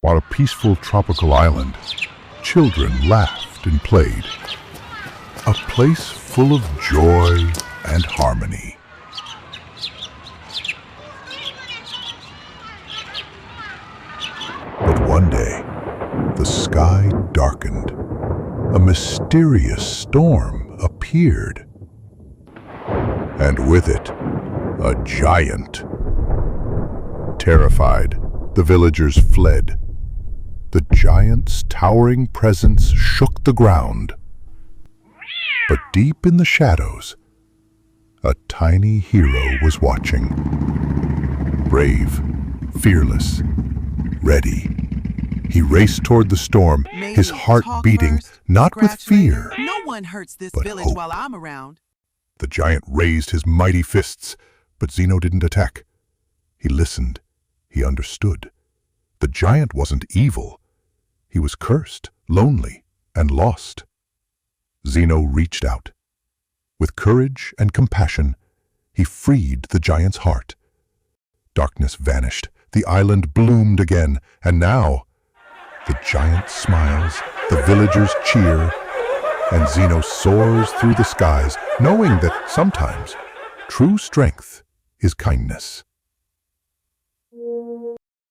On a peaceful tropical island, children laughed and played. A place full of joy and harmony. But one day, the sky darkened. A mysterious storm appeared. And with it, a giant. Terrified, the villagers fled. The giant's towering presence shook the ground. But deep in the shadows, a tiny hero was watching. Brave, fearless, ready. He raced toward the storm, his heart beating, not with fear, No one hurts this but village hope. while I'm around. The giant raised his mighty fists, but Zeno didn't attack. He listened. He understood. The giant wasn't evil. He was cursed, lonely, and lost. Zeno reached out. With courage and compassion, he freed the giant's heart. Darkness vanished. The island bloomed again, and now the giant smiles, the villagers cheer, and Zeno soars through the skies, knowing that sometimes true strength is kindness.